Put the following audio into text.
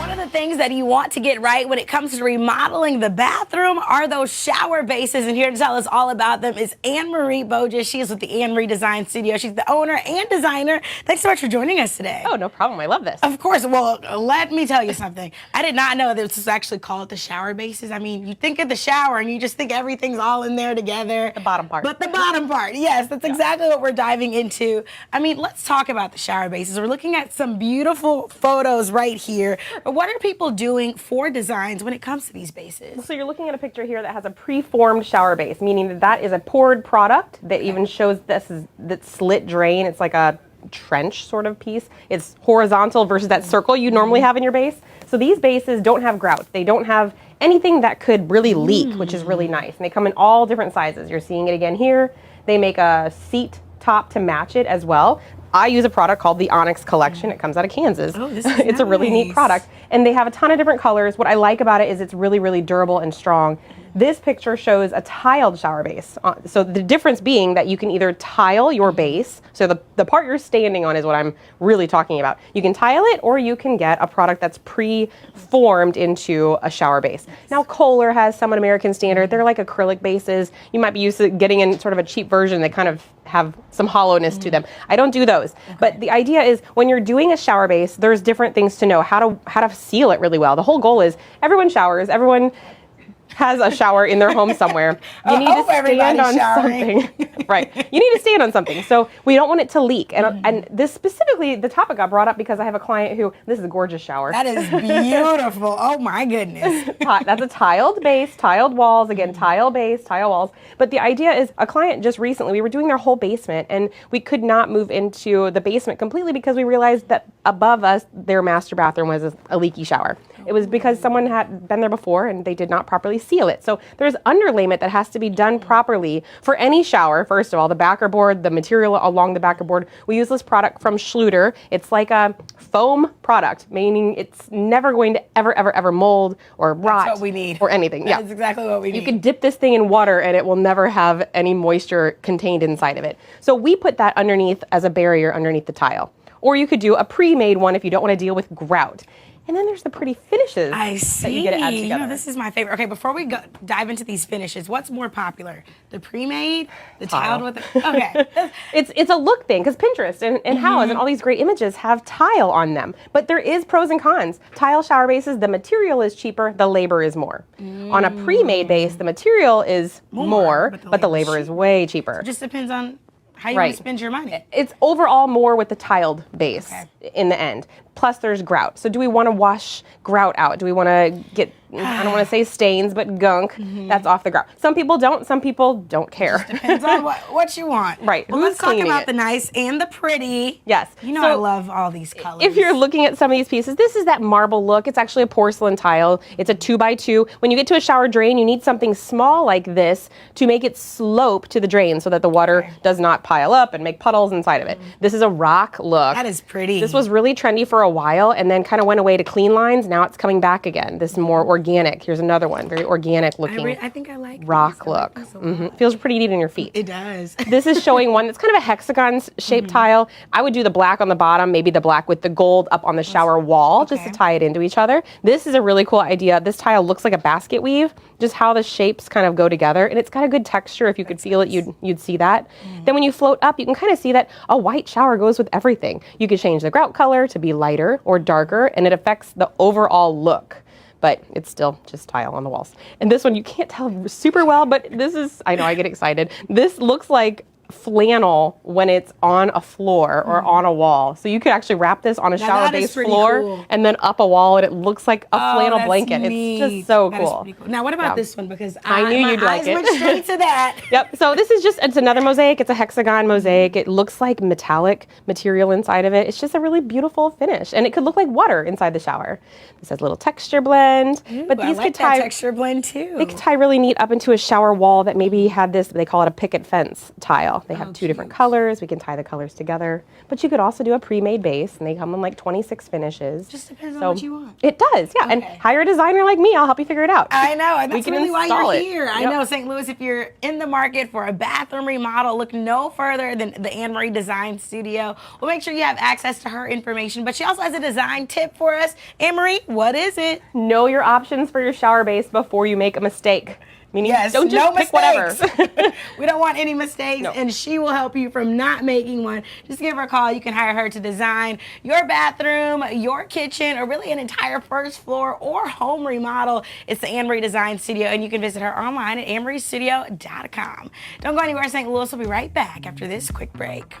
One of the things that you want to get right when it comes to remodeling the bathroom are those shower bases. And here to tell us all about them is Anne-Marie Boges. She is with the Anne-Marie Design Studio. She's the owner and designer. Thanks so much for joining us today. Oh, no problem. I love this. Of course. Well, let me tell you something. I did not know this was actually called the shower bases. I mean, you think of the shower and you just think everything's all in there together. The bottom part. But the bottom part, yes, that's exactly what we're diving into. I mean, let's talk about the shower bases. We're looking at some beautiful photos right here. But what are people doing for designs when it comes to these bases? So you're looking at a picture here that has a pre-formed shower base, meaning that that is a poured product that even shows this is that slit drain. It's like a trench sort of piece. It's horizontal versus that circle you normally have in your base. So these bases don't have grout. They don't have anything that could really leak, which is really nice. And they come in all different sizes. You're seeing it again here. They make a seat top to match it as well. I use a product called the Onyx Collection. It comes out of Kansas. Oh, this is It's a really neat product. And they have a ton of different colors. What I like about it is it's really, really durable and strong. This picture shows a tiled shower base. So the difference being that you can either tile your base, so the part you're standing on is what I'm really talking about. You can tile it, or you can get a product that's pre-formed into a shower base. Now Kohler has some at American Standard. They're like acrylic bases. You might be used to getting in sort of a cheap version. They kind of have some hollowness to them. I don't do those. But the idea is when you're doing a shower base, there's different things to know, how to seal it really well. The whole goal is everyone showers, everyone has a shower in their home somewhere. You need to stand on something. Right. You need to stand on something. So we don't want it to leak. And this specifically, the topic got brought up because I have a client who, this is a gorgeous shower. That is beautiful. Oh my goodness. That's a tiled base, tiled walls, again, tile base, tile walls. But the idea is a client just recently, we were doing their whole basement and we could not move into the basement completely because we realized that above us, their master bathroom was a leaky shower. It was because someone had been there before and they did not properly seal it. So there's underlayment that has to be done properly for any shower. First of all, the backer board, the material along the backer board. We use this product from Schluter. It's like a foam product, meaning it's never going to ever mold or rot. That's what we need. Or anything. That's exactly what we need. You can dip this thing in water and it will never have any moisture contained inside of it. So we put that underneath as a barrier underneath the tile. Or you could do a pre-made one if you don't want to deal with grout. And then there's the pretty finishes that you get to add together. You know, this is my favorite. Okay, before we dive into these finishes, what's more popular? The pre-made, the tiled with the, okay. It's a look thing, because Pinterest and Houzz and all these great images have tile on them. But there is pros and cons. Tile shower bases, the material is cheaper, the labor is more. On a pre-made base, the material is more, but the labor is way cheaper. It just depends on how you want to spend your money. It's overall more with the tiled base in the end. Plus there's grout. So do we want to wash grout out? Do we want to get, I don't want to say stains, but gunk that's off the grout? Some people don't care. It depends on what you want. Right. Well, let's talk about the nice and the pretty. Yes. You know, I love all these colors. If you're looking at some of these pieces, this is that marble look. It's actually a porcelain tile. It's a 2x2. When you get to a shower drain, you need something small like this to make it slope to the drain so that the water does not pile up and make puddles inside of it. This is a rock look. That is pretty. This was really trendy for a while and then kind of went away to clean lines. Now it's coming back again. This more organic. Here's another one, very organic looking. I think I like rock look. Feels pretty neat in your feet. It does. This is showing one that's kind of a hexagon shaped tile. I would do the black on the bottom, maybe the black with the gold up on the shower wall just to tie it into each other. This is a really cool idea. This tile looks like a basket weave, just how the shapes kind of go together, and it's got a good texture. If you could feel it, you'd see that. Then when you float up, you can kind of see that a white shower goes with everything. You could change the grout color to be lighter or darker, and it affects the overall look. But it's still just tile on the walls. And this one, you can't tell super well, but this is, I know, I get excited. This looks like flannel when it's on a floor or on a wall. So you could actually wrap this on a shower base floor and then up a wall, and it looks like a flannel blanket. Neat. It's just so cool. Now what about this one? Because I knew you'd like it. My eyes went straight to that. Yep. So this is just, it's another mosaic. It's a hexagon mosaic. It looks like metallic material inside of it. It's just a really beautiful finish, and it could look like water inside the shower. This has a little texture blend. But these could tie texture blend too. They could tie really neat up into a shower wall that maybe had this, they call it a picket fence tile. style. They have two different colors. We can tie the colors together. But you could also do a pre-made base, and they come in like 26 finishes. Just depends on what you want. It does, yeah. And hire a designer like me. I'll help you figure it out. I know, and We that's can really why install you're it. here. I Yep. know, St. Louis, if you're in the market for a bathroom remodel, look no further than the Anne Marie Design Studio. We'll make sure you have access to her information, but she also has a design tip for us. Anne Marie, what is it? Know your options for your shower base before you make a mistake. Meaning, Yes, don't just no pick whatever. mistakes. We don't want any mistakes, No. and she will help you from not making one. Just give her a call. You can hire her to design your bathroom, your kitchen, or really an entire first floor or home remodel. It's the Anne Marie Design Studio, and you can visit her online at annemariestudio.com. Don't go anywhere, St. Louis. We'll be right back after this quick break.